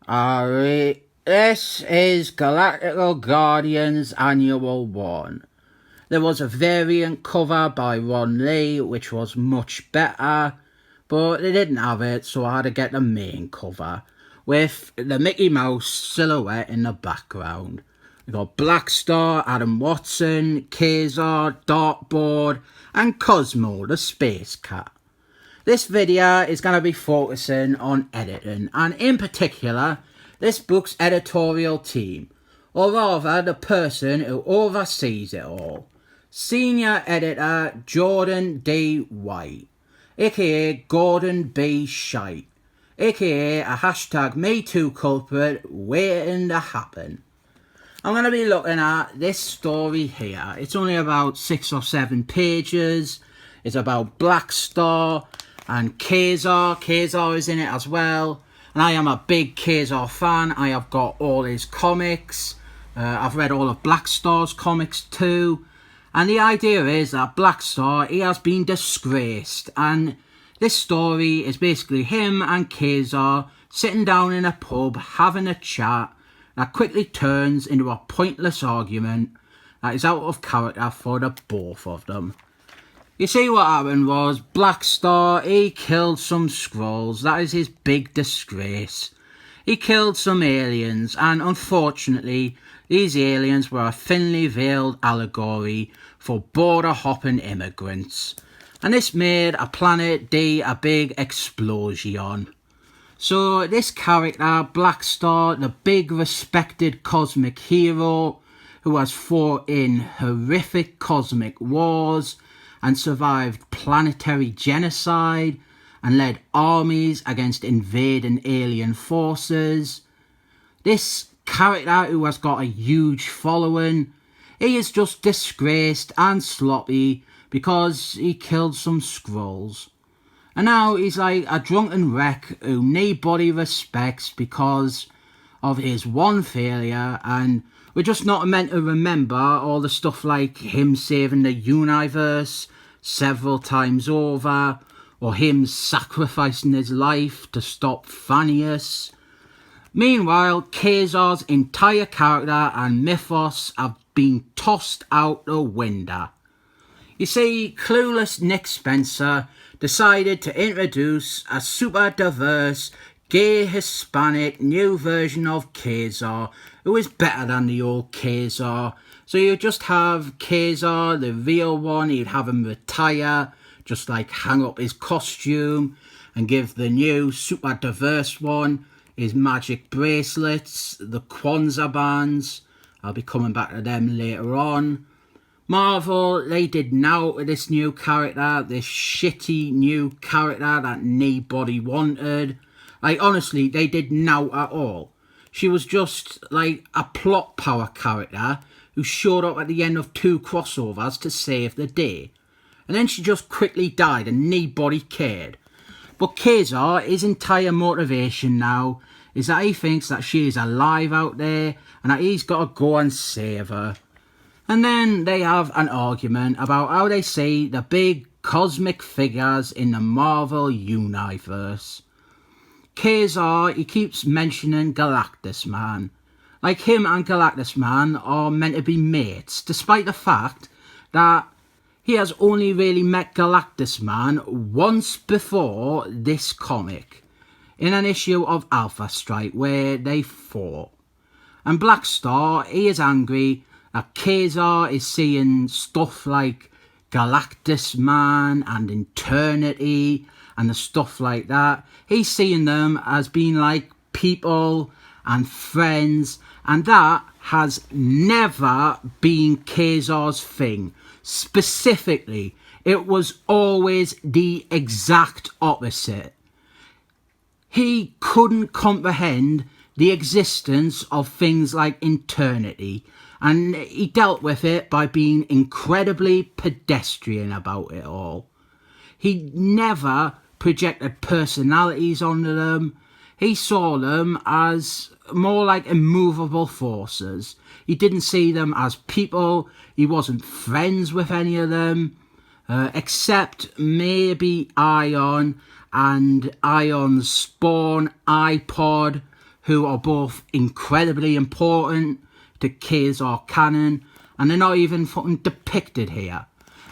Alright, this is Galactical Guardians Annual 1. There was a variant cover by Ron Lee which was much better, but they didn't have it, so I had to get the main cover with the Mickey Mouse silhouette in the background. We got Blackstar, Adam Watson, Kazar, Dartboard and Cosmo the Space Cat. This video is going to be focusing on editing, and in particular this book's editorial team, or rather the person who oversees it all. Senior editor Jordan D. White, aka Gordon B. Shite, aka a hashtag MeToo culprit waiting to happen. I'm going to be looking at this story here. It's only about 6 or 7 pages. It's about Blackstar and Kazar. Kazar is in it as well. And I am a big Kazar fan. I have got all his comics. I've read all of Blackstar's comics too. And the idea is that Blackstar, he has been disgraced. And this story is basically him and Kazar sitting down in a pub having a chat that quickly turns into a pointless argument that is out of character for the both of them. You see, what happened was Blackstar, he killed some Skrulls. That is his big disgrace. He killed some aliens, and unfortunately these aliens were a thinly veiled allegory for border hopping immigrants, and this made a Planet D a big explosion. So this character, Blackstar, the big respected cosmic hero who has fought in horrific cosmic wars and survived planetary genocide and led armies against invading alien forces. This character who has got a huge following, he is just disgraced and sloppy because he killed some Skrulls. And now he's like a drunken wreck who nobody respects because of his one failure, and we're just not meant to remember all the stuff like him saving the universe several times over, or him sacrificing his life to stop Thanius. Meanwhile, Kazar's entire character and mythos have been tossed out the window. You see, clueless Nick Spencer decided to introduce a super diverse, gay Hispanic new version of Kazar who is better than the old Kazar. So you just have Kazar, the real one, you'd have him retire, just like hang up his costume and give the new super diverse one his magic bracelets, the Kwanzaa bands. I'll be coming back to them later on. Marvel, they did now with this new character, this shitty new character that nobody wanted. Like, honestly, they did now at all. She was just like a plot power character who showed up at the end of 2 crossovers to save the day. And then she just quickly died and nobody cared. But Kazar, his entire motivation now is that he thinks that she is alive out there and that he's got to go and save her. And then they have an argument about how they see the big cosmic figures in the Marvel universe. Kazar, he keeps mentioning Galactus Man. Like, him and Galactus Man are meant to be mates, despite the fact that he has only really met Galactus Man once before this comic, in an issue of Alpha Strike where they fought. And Blackstar, he is angry that Kazar is seeing stuff like Galactus Man and Eternity and the stuff like that. He's seeing them as being like people and friends, and that has never been Kazar's thing. Specifically, it was always the exact opposite. He couldn't comprehend the existence of things like Eternity, and he dealt with it by being incredibly pedestrian about it all. He never projected personalities onto them. He saw them as more like immovable forces. He didn't see them as people. He wasn't friends with any of them, except maybe Ion and Ion's spawn, iPod, who are both incredibly important to Khazar canon, and they're not even fucking depicted here.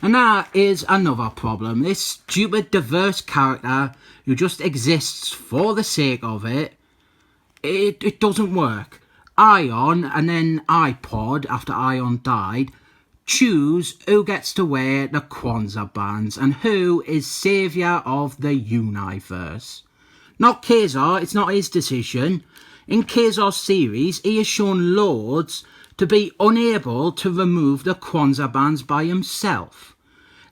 And that is another problem. This stupid diverse character who just exists for the sake of it, it doesn't work. Ion and then iPod, after Ion died, choose who gets to wear the Kwanzaa bands and who is saviour of the universe. Not Khazar, it's not his decision. In Khazar's series, he has shown Lords to be unable to remove the Kwanzaa bands by himself.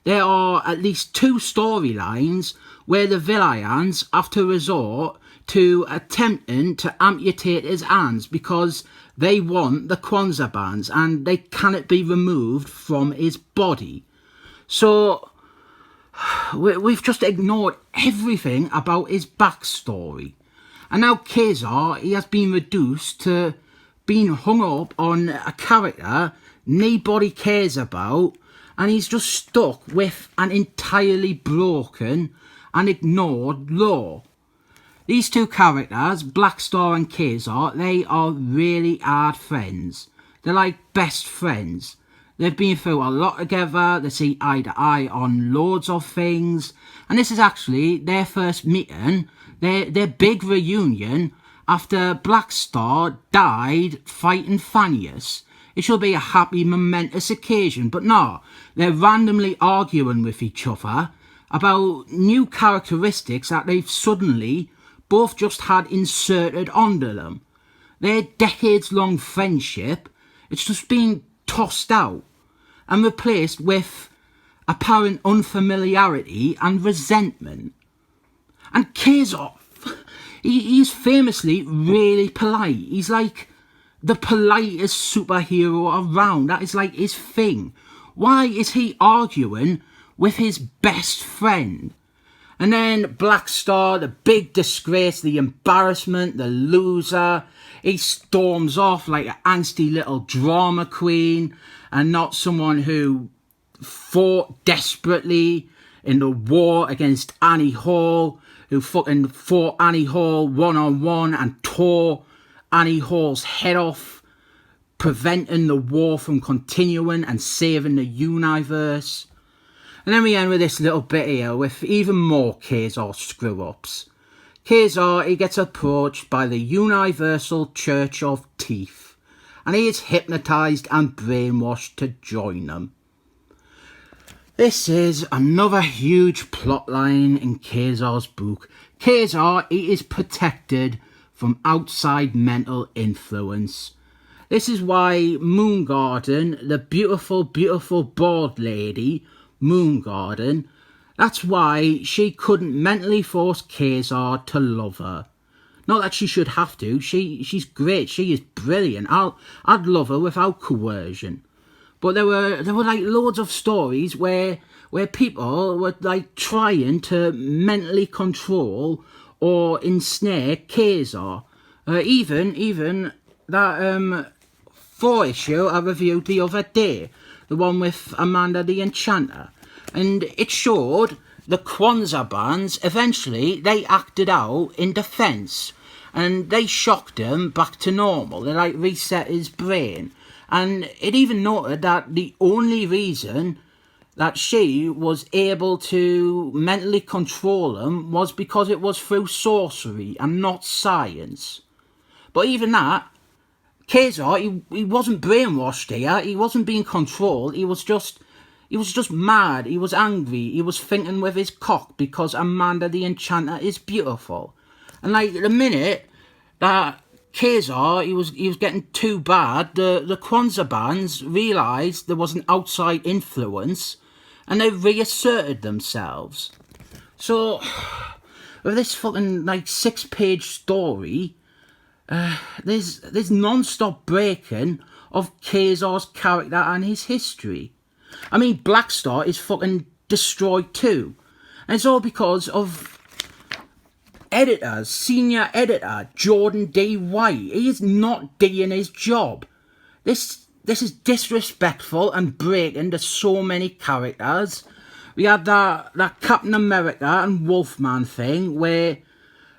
There are at least 2 storylines where the Vilayans have to resort to attempting to amputate his hands because they want the Kwanzaa bands and they cannot be removed from his body. So we've just ignored everything about his backstory. And now Khazar, he has been reduced to being hung up on a character nobody cares about, and he's just stuck with an entirely broken and ignored lore. These 2 characters, Blackstar and Khazar, they are really hard friends. They're like best friends. They've been through a lot together, they see eye to eye on loads of things, and this is actually their first meeting, their big reunion after Blackstar died fighting Thanius. It should be a happy, momentous occasion, but no, they're randomly arguing with each other about new characteristics that they've suddenly both just had inserted onto them. Their decades-long friendship, it's just being tossed out and replaced with apparent unfamiliarity and resentment. And Khazar, he's famously really polite. He's like the politest superhero around. That is like his thing. Why is he arguing with his best friend? And then Blackstar, the big disgrace, the embarrassment, the loser, he storms off like an angsty little drama queen and not someone who fought desperately in the war against Annie Hall, who fucking fought Annie Hall one-on-one and tore Annie Hall's head off, preventing the war from continuing and saving the universe. And then we end with this little bit here with even more Khazar screw-ups. Khazar, he gets approached by the Universal Church of Teeth, and he is hypnotised and brainwashed to join them. This is another huge plotline in Khazar's book. Khazar, he is protected from outside mental influence. This is why Moongarden, the beautiful, beautiful bald lady, Moongarden, that's why she couldn't mentally force Khazar to love her. Not that she should have to. She's great. She is brilliant. I'd love her without coercion. But there were like loads of stories where people were like trying to mentally control or ensnare Khazar. Even that 4 issue I reviewed the other day, the one with Amanda the Enchanter, and it showed the Kwanzaa bands eventually they acted out in defence, and they shocked him back to normal. They like reset his brain, and it even noted that the only reason that she was able to mentally control him was because it was through sorcery and not science. But even that, Khazar, he wasn't brainwashed here. He wasn't being controlled. He was just mad. He was angry. He was thinking with his cock because Amanda the Enchanter is beautiful. And like the minute that Khazar, he was getting too bad, the Kwanzaa bands realised there was an outside influence and they reasserted themselves. So with this fucking like 6-page story, there's non-stop breaking of Khazar's character and his history. I mean, Blackstar is fucking destroyed too. And it's all because of editors, senior editor Jordan D. White. He is not doing his job. This is disrespectful and breaking to so many characters. We had that Captain America and Wolfman thing where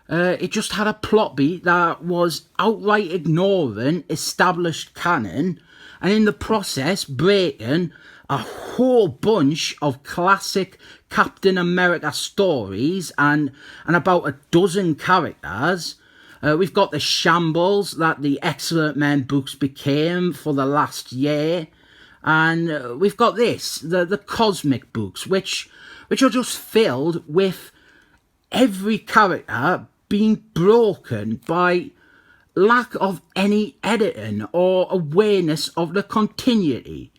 It just had a plot beat that was outright ignoring established canon, and in the process breaking a whole bunch of classic Captain America stories and about a dozen characters. We've got the shambles that the Excellent Men books became for the last year. And we've got the Cosmic books, which are just filled with every character being broken by lack of any editing or awareness of the continuity.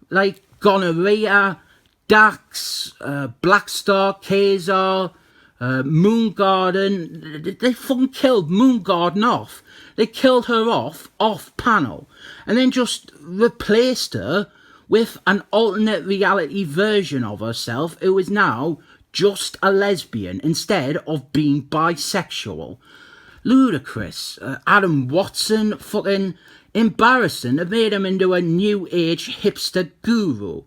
Like Gonorrhea, Dax, Blackstar, Kazar, Moongarden. They fucking killed Moongarden off. They killed her off panel, and then just replaced her with an alternate reality version of herself who is now just a lesbian instead of being bisexual. Ludicrous. Adam Watson, fucking embarrassing. They made him into a new age hipster guru.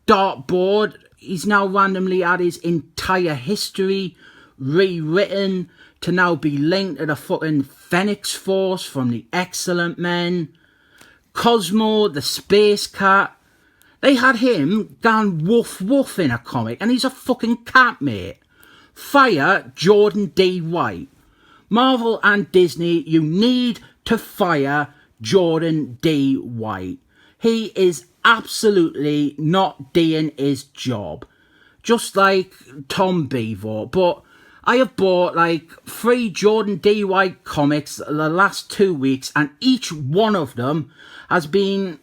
Dartboard, he's now randomly had his entire history rewritten to now be linked to the fucking Phoenix Force from the Excellent Men. Cosmo, the space cat. They had him gone woof woof in a comic, and he's a fucking cat, mate. Fire Jordan D. White. Marvel and Disney, you need to fire Jordan D. White. He is absolutely not doing his job. Just like Tom Beaver. But I have bought like 3 Jordan D. White comics the last 2 weeks, and each one of them has been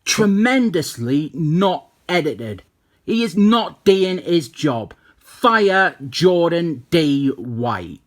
tremendously not edited. He is not doing his job. Fire Jordan D. White.